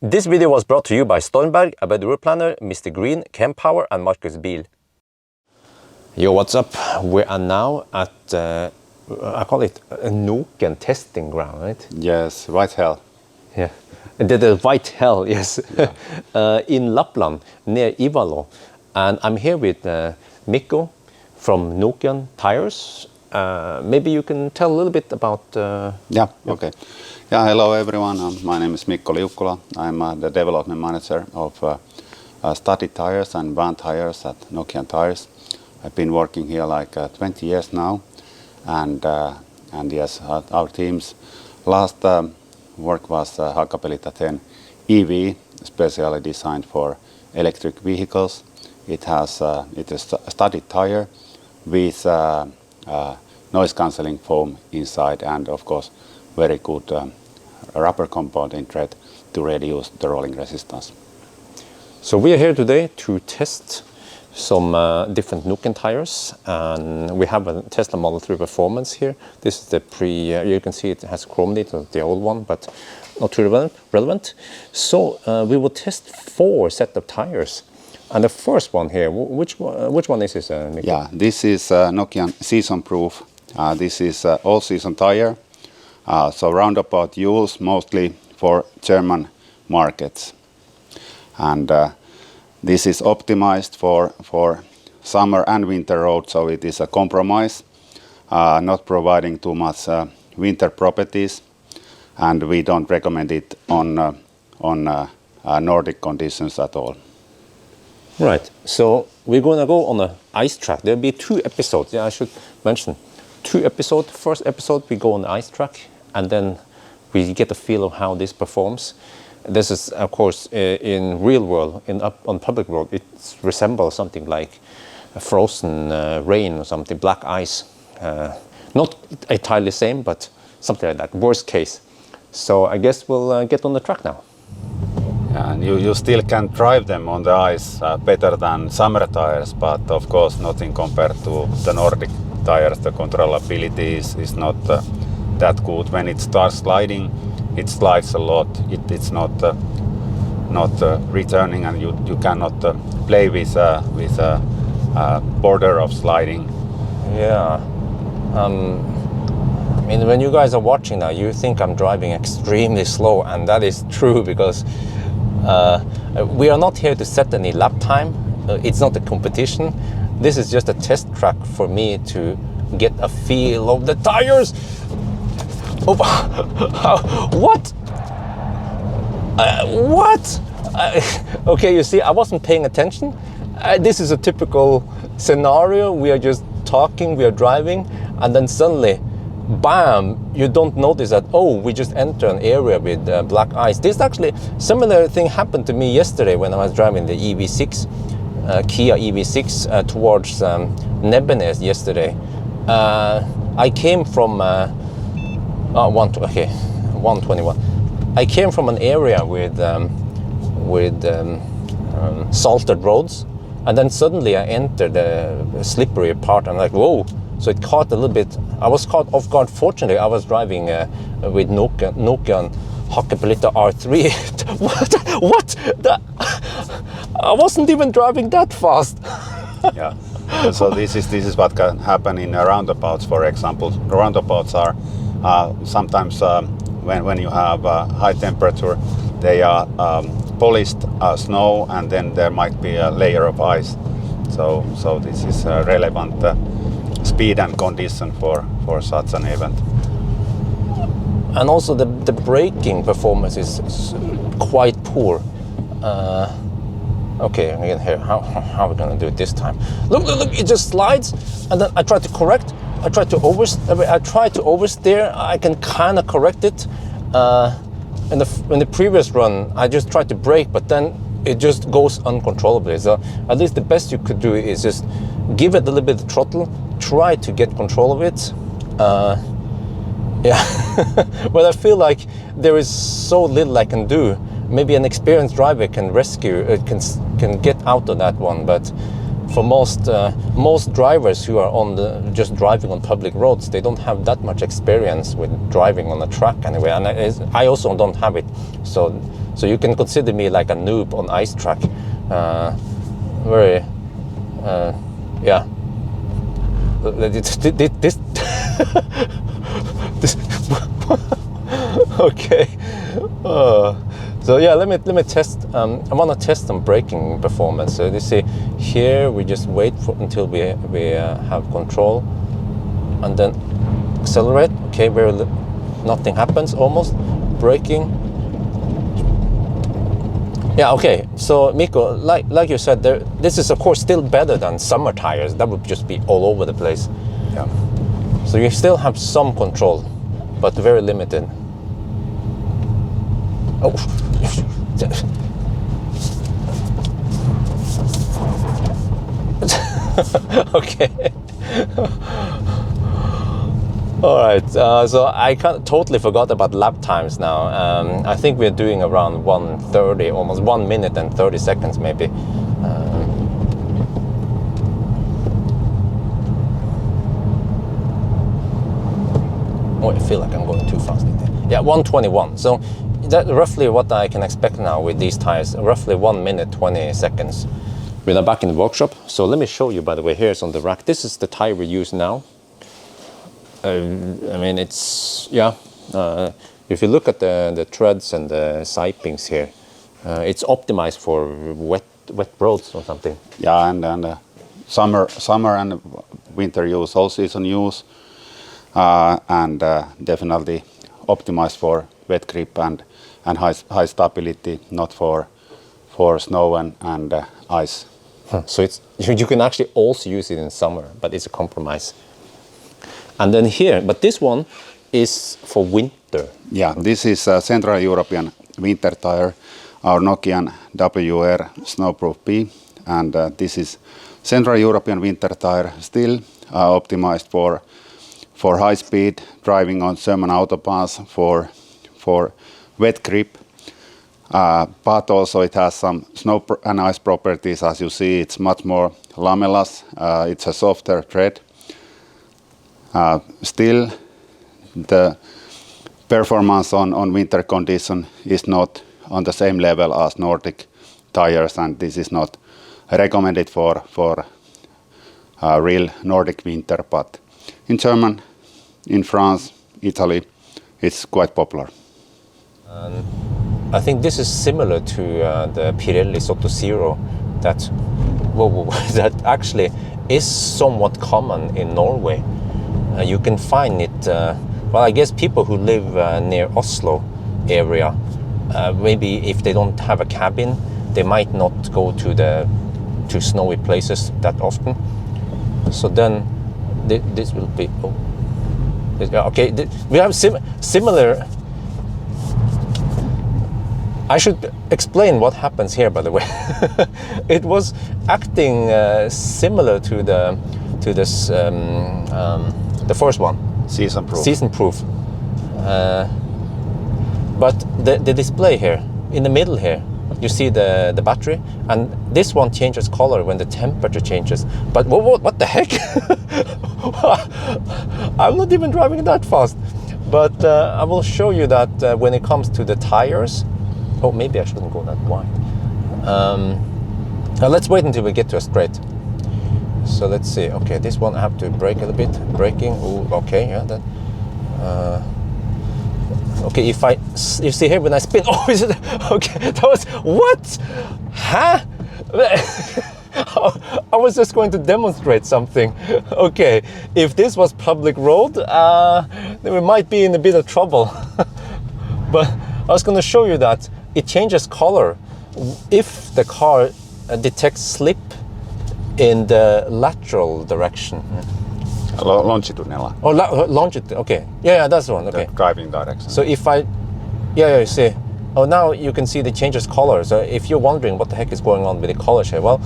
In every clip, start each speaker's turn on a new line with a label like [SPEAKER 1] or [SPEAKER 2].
[SPEAKER 1] This video was brought to you by Stormberg, a better route planner, MisterGreen, Kempower and Marcus Bil. Yo, what's up? We are now at, I call it a Nokian testing ground, right?
[SPEAKER 2] Yes, White Hell.
[SPEAKER 1] Yeah, the White Hell, yes.
[SPEAKER 2] Yeah.
[SPEAKER 1] In Lapland, near Ivalo. And I'm here with Mikko from Nokian Tyres. Maybe you can tell a little bit about...
[SPEAKER 2] Yeah, okay. Yeah, hello everyone. My name is Mikko Liukkula. I'm the Development Manager of studded tires and van tires at Nokian Tyres. I've been working here like 20 years now. And yes, our team's last work was Hakkapeliitta R5 EV, specially designed for electric vehicles. It is a studded tire with noise cancelling foam inside and of course very good rubber compounding thread to reduce the rolling resistance.
[SPEAKER 1] So we are here today to test some different Nokian tires, and we have a Tesla Model 3 Performance here. This is the you can see it has chrome detail, the old one, but not too relevant. So we will test 4 sets of tires. And the first one here, which one is this, Mikko?
[SPEAKER 2] Yeah, this is Nokian Seasonproof. This is all-season tire. So roundabout use mostly for German markets. And this is optimized for summer and winter roads, so it is a compromise, not providing too much winter properties, and we don't recommend it on Nordic conditions at all.
[SPEAKER 1] Right, so we're going to go on an ice track. There'll be 2 episodes. Yeah, I should mention 2 episodes. First episode we go on the ice track, and then we get a feel of how this performs. This is, of course, in real world, on public road, it resembles something like a frozen rain or something, black ice. Not entirely the same, but something like that, worst case. So I guess we'll get on the track now.
[SPEAKER 2] And you still can drive them on the ice better than summer tires, but of course nothing compared to the Nordic tires. The controllability is not that good. When it starts sliding, it slides a lot. It's not returning, and you cannot play with border of sliding.
[SPEAKER 1] Yeah. I mean, when you guys are watching now, you think I'm driving extremely slow, and that is true because we are not here to set any lap time. It's not a competition. This is just a test track for me to get a feel of the tires. Oh, what? What? Okay, you see, I wasn't paying attention. This is a typical scenario. We are just talking, we are driving, and then suddenly, bam, you don't notice that, oh, we just entered an area with black ice. This actually, similar thing happened to me yesterday when I was driving the EV6, Kia EV6 towards Nebbenes yesterday. I came from 121. I came from an area with salted roads, and then suddenly I entered a slippery part. I'm like, whoa! So it caught a little bit. I was caught off guard. Fortunately, I was driving with Nokian Hakkapeliitta R5. What? I wasn't even driving that fast.
[SPEAKER 2] Yeah. So this is what can happen in roundabouts. For example, roundabouts are sometimes when you have high temperature, they are polished snow, and then there might be a layer of ice. So this is relevant speed and condition for such an event.
[SPEAKER 1] And also the braking performance is quite poor. Okay, again here, how are we gonna do it this time? Look, it just slides, and then I try to correct. I try to oversteer. I can kind of correct it. In the previous run, I just tried to brake, but then it just goes uncontrollably. So at least the best you could do is just give it a little bit of throttle, try to get control of it. Yeah, but I feel like there is so little I can do. Maybe an experienced driver can rescue, can get out of that one, but for most drivers who are just driving on public roads, they don't have that much experience with driving on a track anyway, and I also don't have it. So you can consider me like a noob on ice track. Yeah. This okay. So yeah, let me test. I want to test some braking performance. So you see here, we just wait until we have control, and then accelerate. Okay, nothing happens almost. Braking. Yeah. Okay. So Mikko, like you said, this is of course still better than summer tires. That would just be all over the place.
[SPEAKER 2] Yeah.
[SPEAKER 1] So you still have some control, but very limited. Oh. Okay. All right. So I totally forgot about lap times now. I think we're doing around 1:30, almost 1 minute and 30 seconds, maybe. Oh, I feel like I'm going too fast. Yeah, 1:21. So that's roughly what I can expect now with these tires. Roughly 1 minute 20 seconds. We're now back in the workshop. So let me show you, by the way, here's on the rack. This is the tire we use now. I mean, it's, yeah. If you look at the treads and the sipings here, it's optimized for wet roads or something.
[SPEAKER 2] Yeah, and summer and winter use, all season use, and definitely optimized for wet grip and high stability, not for snow and ice.
[SPEAKER 1] So you can actually also use it in summer, but it's a compromise. And then here, but this one is for winter.
[SPEAKER 2] Yeah, this is a Central European winter tire, our Nokian WR Snowproof P, and this is Central European winter tire, still optimized for high speed driving on German autobahns, for wet grip, but also it has some snow and ice properties. As you see, it's much more lamellous. It's a softer tread. Still, the performance on winter condition is not on the same level as Nordic tires, and this is not recommended for real Nordic winter. But in Germany, in France, Italy, it's quite popular.
[SPEAKER 1] I think this is similar to the Pirelli Sotto Zero that actually is somewhat common in Norway. You can find it, well, I guess people who live near Oslo area, maybe if they don't have a cabin, they might not go to snowy places that often. So then this will be, okay, we have similar. I should explain what happens here, by the way. It was acting similar to this the first one. Seasonproof. But the display here, in the middle here, you see the battery, and this one changes color when the temperature changes. But what the heck? I'm not even driving that fast. But I will show you that when it comes to the tires. Oh, maybe I shouldn't go that wide. Now let's wait until we get to a straight. So let's see. Okay, this one I have to brake a little bit. Braking. Ooh, okay, yeah. That. Okay, you see here when I spin. Oh, is it? Okay, that was what? Huh? I was just going to demonstrate something. Okay, if this was public road, then we might be in a bit of trouble. But I was going to show you that it changes color if the car detects slip in the lateral direction.
[SPEAKER 2] Longitudinal.
[SPEAKER 1] Oh, longitude. Okay. Yeah, that's the one. Okay.
[SPEAKER 2] The driving direction.
[SPEAKER 1] So if yeah, you see. Oh, now you can see it changes color. So if you're wondering what the heck is going on with the color shade, well,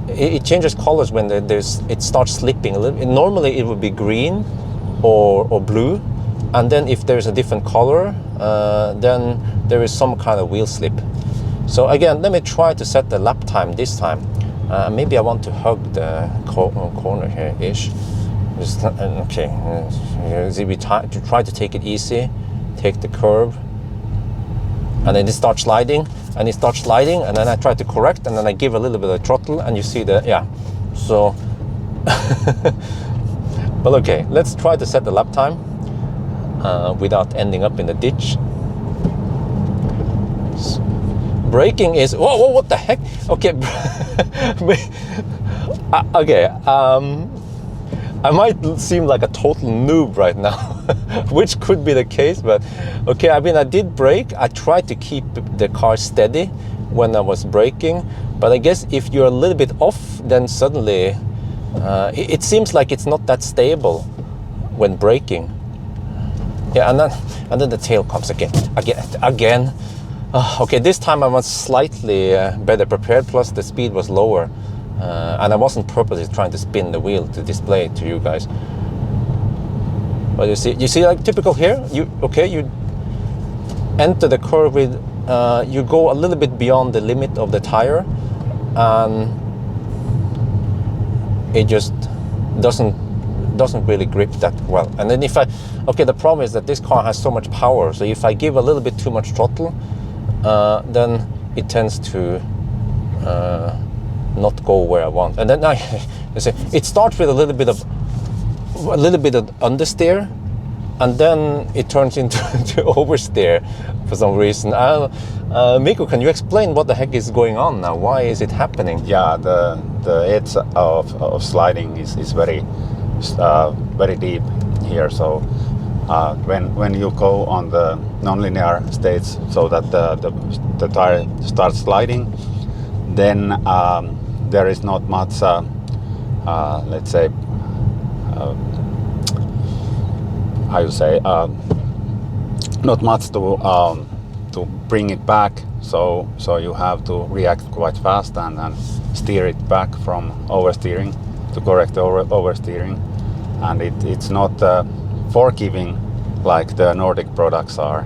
[SPEAKER 1] it changes colors when it starts slipping a little. Normally it would be green or blue, and then if there's a different color, then there is some kind of wheel slip. So again, let me try to set the lap time this time. Maybe I want to hug the corner here-ish. Just, okay, we try to take it easy, take the curve, and then it starts sliding, and then I try to correct, and then I give a little bit of throttle, and you see the, yeah, so, but okay, let's try to set the lap time without ending up in the ditch. Braking is, whoa, what the heck? Okay, okay, I might seem like a total noob right now, which could be the case, but okay, I mean, I did brake. I tried to keep the car steady when I was braking, but I guess if you're a little bit off, then suddenly it seems like it's not that stable when braking. Yeah, and then the tail comes again. Okay, this time I was slightly better prepared, plus the speed was lower. And I wasn't purposely trying to spin the wheel to display it to you guys. But you see, like typical here. You enter the curve with, you go a little bit beyond the limit of the tire, and it just doesn't really grip that well. And then the problem is that this car has so much power. So if I give a little bit too much throttle, then it tends to not go where I want. And then it starts with a little bit of understeer, and then it turns into oversteer for some reason. Mikko, can you explain what the heck is going on now? Why is it happening?
[SPEAKER 2] Yeah, the edge of sliding is very deep here. So when you go on the non-linear states, so that the tire starts sliding, then there is not much, let's say, how you say, not much to bring it back. So you have to react quite fast and steer it back from oversteering to correct oversteering, and it's not forgiving like the Nordic products are,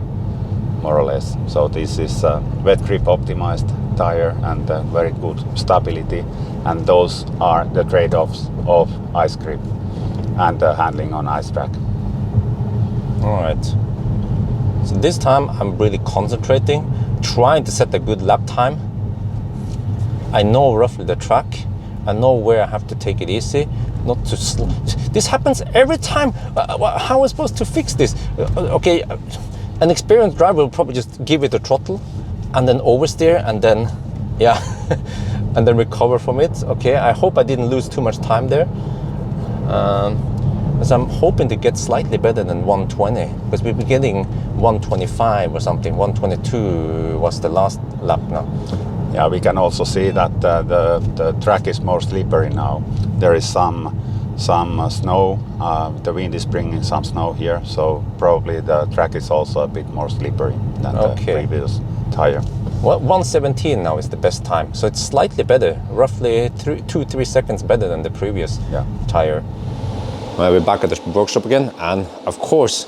[SPEAKER 2] more or less. So this is a wet grip optimized tire and very good stability, and those are the trade-offs of ice grip and handling on ice track.
[SPEAKER 1] All right. So this time I'm really concentrating, trying to set a good lap time. I know roughly the track. I know where I have to take it easy, not to this happens every time. How am I supposed to fix this? Okay, an experienced driver will probably just give it a throttle and then oversteer, and then and then recover from it. Okay, I hope I didn't lose too much time there. Because I'm hoping to get slightly better than 120, because we've been getting 125 or something. 122 was the last lap now.
[SPEAKER 2] Yeah, we can also see that the track is more slippery now. There is some snow. The wind is bringing some snow here, so probably the track is also a bit more slippery than the previous tire.
[SPEAKER 1] Well, 117 now is the best time, so it's slightly better, roughly 2-3 seconds better than the previous tire. Well, we're back at the workshop again, and of course,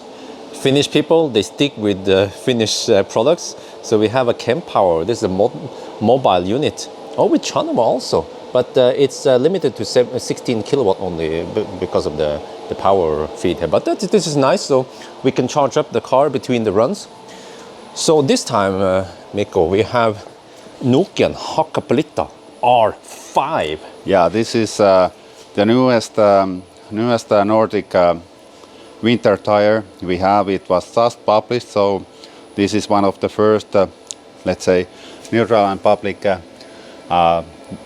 [SPEAKER 1] Finnish people, they stick with the Finnish products. So we have a Kempower. This is a mobile unit. Oh, with Chanova also, but it's limited to 16 kilowatt only because of the power feed here. But this is nice, so we can charge up the car between the runs. So this time, Mikko, we have Nokian Hakkapeliitta R5.
[SPEAKER 2] Yeah, this is the newest Nordic winter tire we have. It was just published, so this is one of the first, let's say, neutral and public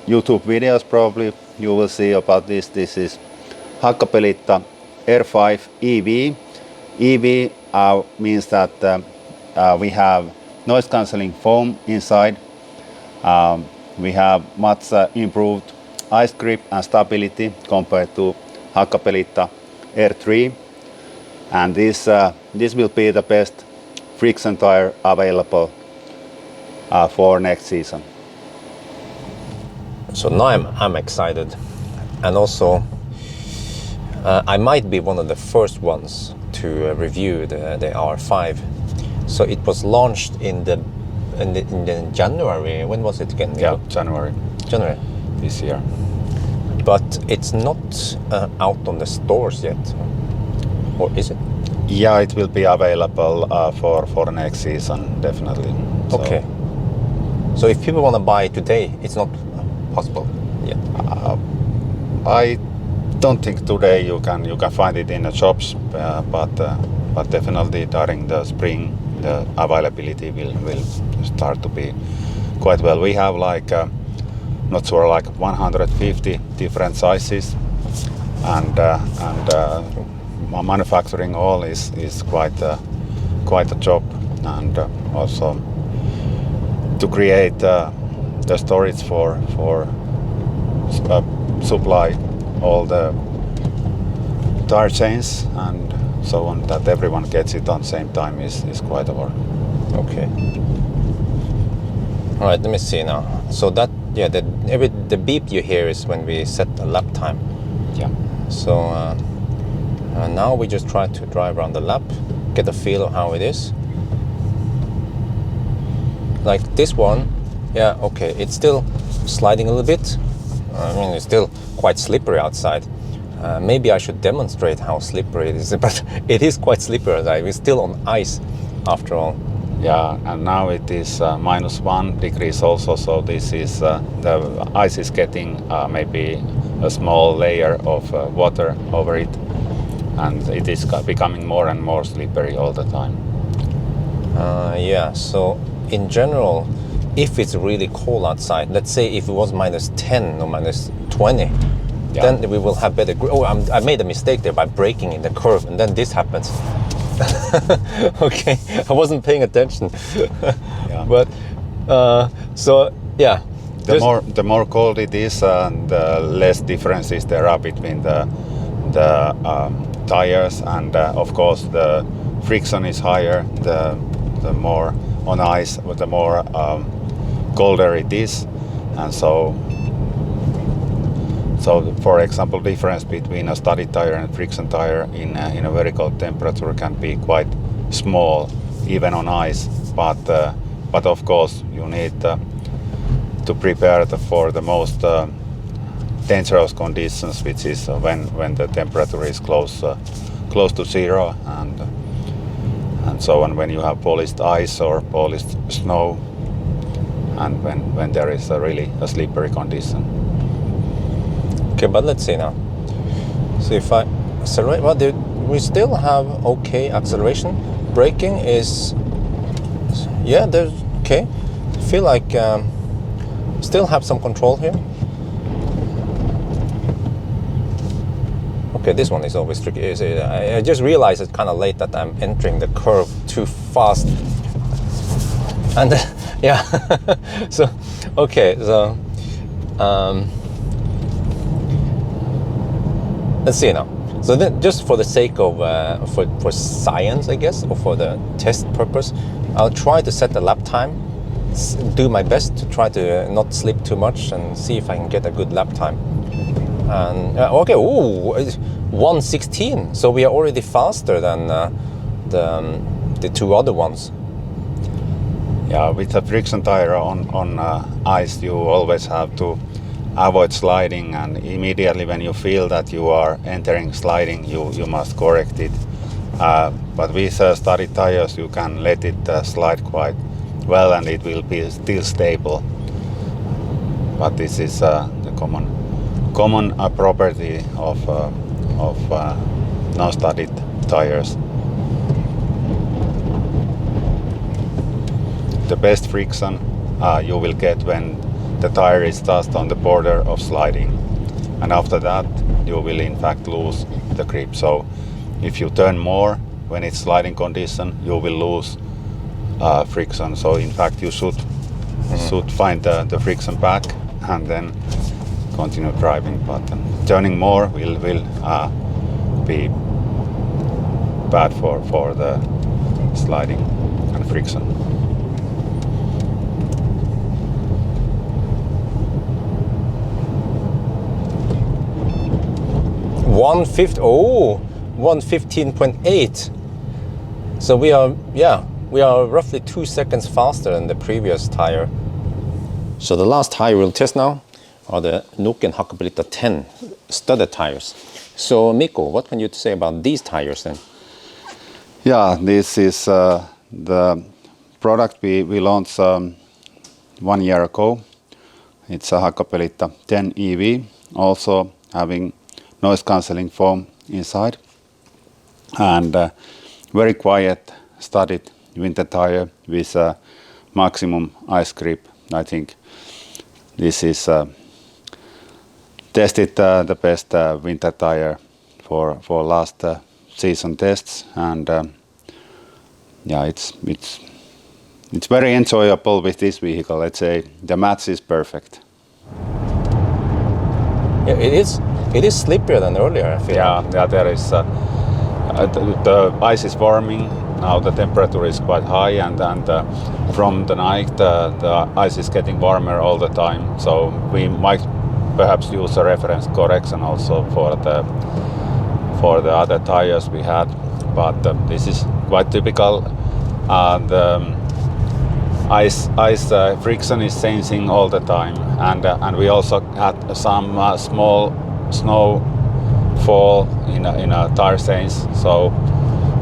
[SPEAKER 2] YouTube videos. Probably you will see about this. This is Hakkapeliitta R5 EV. EV means that we have noise cancelling foam inside. We have much improved ice grip and stability compared to Hakkapeliitta R3, and this will be the best friction tire available for next season.
[SPEAKER 1] So now I'm excited, and also I might be one of the first ones to review the R5. So it was launched in January. When was it again?
[SPEAKER 2] Yeah, January. this year.
[SPEAKER 1] But it's not out on the stores yet, or is it?
[SPEAKER 2] Yeah, it will be available for next season, definitely.
[SPEAKER 1] Okay. So if people want to buy today, it's not possible yet.
[SPEAKER 2] I don't think today you can find it in the shops, but definitely during the spring the availability will start to be quite well. We have like not sure, like 150 different sizes, and manufacturing all is quite a job, and also to create the storage for supply all the tire chains and so on, that everyone gets it on the same time is quite a work.
[SPEAKER 1] Okay. All right, let me see now. So that, yeah, the beep you hear is when we set the lap time.
[SPEAKER 2] Yeah.
[SPEAKER 1] So now we just try to drive around the lap, get a feel of how it is. Like this one, yeah, okay, it's still sliding a little bit. I mean, it's still quite slippery outside. Maybe I should demonstrate how slippery it is, but it is quite slippery outside. We're still on ice after all.
[SPEAKER 2] Yeah, and now it is -1 degrees also, so this is the ice is getting maybe a small layer of water over it, and it is becoming more and more slippery all the time.
[SPEAKER 1] Yeah, so in general, if it's really cold outside, let's say if it was -10 or -20,
[SPEAKER 2] yeah,
[SPEAKER 1] then we will have better grip. Oh, I made a mistake there by braking in the curve, and then this happens. Okay, I wasn't paying attention.
[SPEAKER 2] Yeah.
[SPEAKER 1] But so yeah,
[SPEAKER 2] the more cold it is, the less differences there are between the tires, and of course the friction is higher. The more on ice, the more colder it is, and so for example, difference between a studded tire and friction tire in a very cold temperature can be quite small, even on ice. But of course, you need to prepare for the most dangerous conditions, which is when the temperature is close to zero, and so on. When you have polished ice or polished snow, and when there is really a slippery condition.
[SPEAKER 1] Okay, but let's see now. So if I accelerate, well, we still have okay acceleration. Braking is, yeah, there's okay. I feel like still have some control here. Okay, this one is always tricky. I just realized it's kind of late that I'm entering the curve too fast. And yeah, so okay, so let's see now. So then, just for the sake of for science, I guess, or for the test purpose, I'll try to set the lap time. Do my best to try to not slip too much and see if I can get a good lap time. And okay, ooh, 1:16. So we are already faster than the two other ones.
[SPEAKER 2] Yeah, with a friction tire on ice, you always have to avoid sliding, and immediately when you feel that you are entering sliding, you must correct it. But with studded tires, you can let it slide quite well, and it will be still stable. But this is the common property of non-studded tires. The best friction you will get when the tire is just on the border of sliding, and after that you will in fact lose the grip. So if you turn more when it's sliding condition, you will lose friction. So in fact you should find the friction back and then continue driving. But turning more will be bad for the sliding and friction.
[SPEAKER 1] 115.8. So we are roughly 2 seconds faster than the previous tire. So the last tire we'll test now are the Nokian Hakkapeliitta 10 studded tires. So Mikko, what can you say about these tires then?
[SPEAKER 2] Yeah, this is the product we launched 1 year ago. It's a Hakkapeliitta 10 EV, also having noise cancelling foam inside, and very quiet studded winter tire with maximum ice grip. I think this is tested the best winter tire for last season tests, and yeah, it's very enjoyable with this vehicle. Let's say the match is perfect.
[SPEAKER 1] Yeah, it is slipperier than earlier, I feel.
[SPEAKER 2] Yeah, there is the ice is warming now. The temperature is quite high, and from the night the ice is getting warmer all the time. So we might perhaps use a reference correction also for the other tires we had, but this is quite typical. The ice friction is changing all the time, and we also had some small snow fall in a tire change, so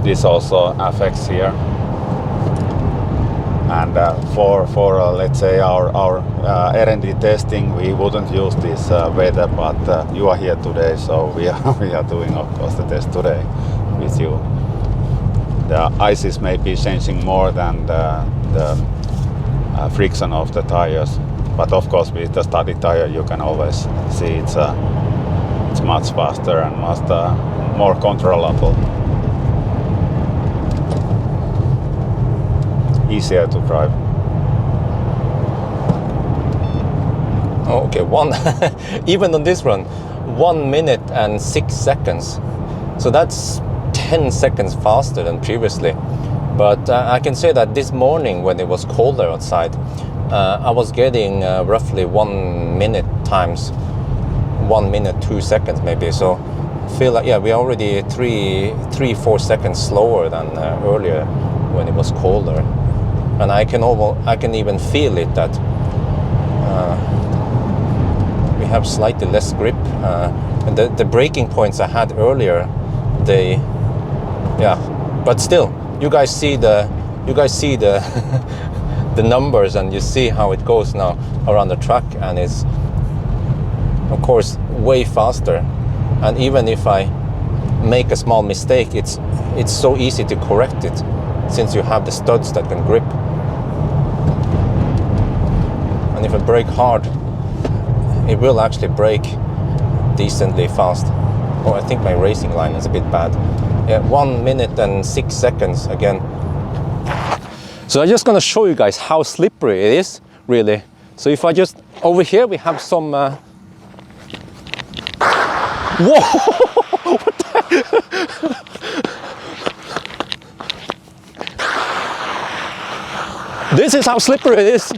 [SPEAKER 2] this also affects here. And for let's say our R&D testing, we wouldn't use this weather, but you are here today, so we are doing, of course, the test today with you. The ice is maybe changing more than the friction of the tires, but of course with the studded tire you can always see it's much faster and much more controllable, easier to drive.
[SPEAKER 1] Oh, okay, even on this run, 1 minute and 6 seconds. So that's 10 seconds faster than previously. But I can say that this morning when it was colder outside, I was getting roughly 1 minute times 1 minute 2 seconds maybe. So I feel like, yeah, we're already 3-4 seconds slower than earlier when it was colder. And I can even feel it that we have slightly less grip. And the braking points I had earlier, but still, you guys see the the numbers, and you see how it goes now around the track, and it's of course way faster. And even if I make a small mistake, it's so easy to correct it since you have the studs that can grip. And if I brake hard, it will actually brake decently fast. Oh, I think my racing line is a bit bad. Yeah, 1 minute and 6 seconds again. So I'm just gonna show you guys how slippery it is, really. So if I just, over here we have some... Whoa! What the... This is how slippery it is.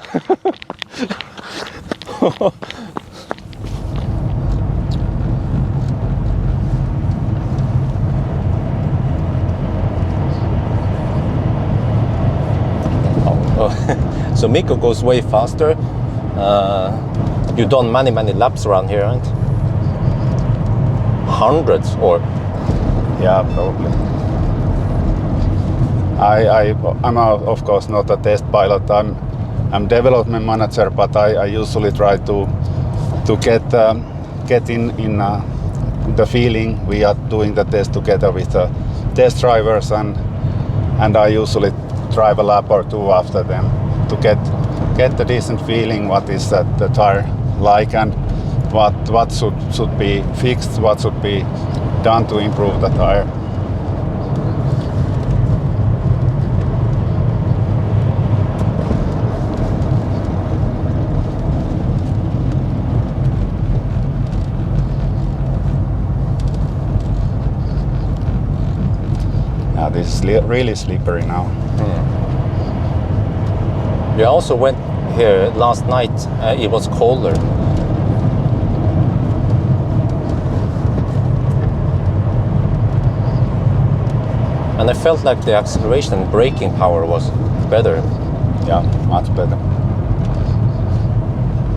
[SPEAKER 1] So Mikko goes way faster. You've done many laps around here, right? Hundreds, or?
[SPEAKER 2] Yeah, probably. I'm of course not a test pilot. I'm development manager, but I usually try to get in the feeling. We are doing the test together with the test drivers, and I usually drive a lap or two after them to get the decent feeling what is the tire like, and what should be fixed, what should be done to improve the tire. Yeah, this is really slippery now.
[SPEAKER 1] We also went here last night. It was colder. And I felt like the acceleration and braking power was better.
[SPEAKER 2] Yeah, much better.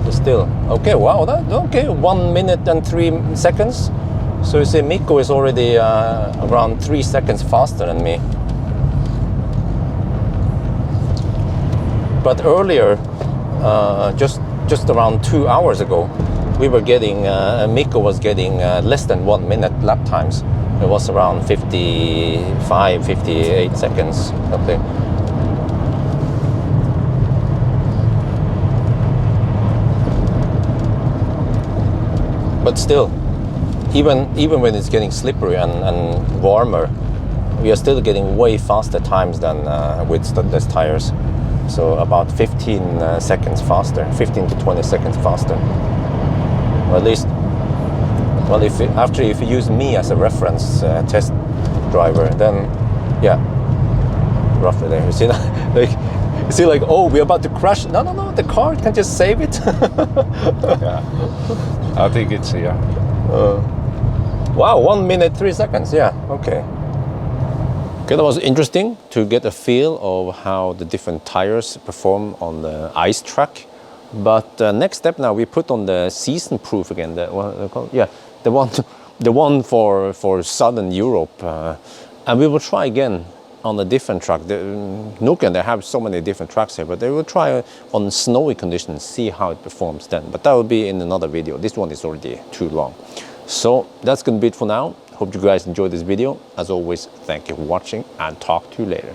[SPEAKER 1] Just still. Okay, wow, okay, 1 minute and 3 seconds. So you see Mikko is already around 3 seconds faster than me. But earlier, just around 2 hours ago, we were getting, Mikko was getting less than 1 minute lap times. It was around 55, 58 seconds, something. But still, even when it's getting slippery and warmer, we are still getting way faster times than with studdless tires. So about 15 seconds faster, 15 to 20 seconds faster. Or at least, well, if you use me as a reference test driver, then yeah, roughly there. You see, like, oh, we're about to crash. No, the car can just save it.
[SPEAKER 2] Yeah, I think it's yeah.
[SPEAKER 1] Wow, 1 minute 3 seconds. Yeah, okay. Okay, that was interesting to get a feel of how the different tires perform on the ice track. But next step now, we put on the Seasonproof again. The one for southern Europe, and we will try again on a different track. Nokian, they have so many different tracks here, but they will try on snowy conditions, see how it performs then. But that will be in another video. This one is already too long. So that's going to be it for now. Hope you guys enjoyed this video. As always, thank you for watching and talk to you later.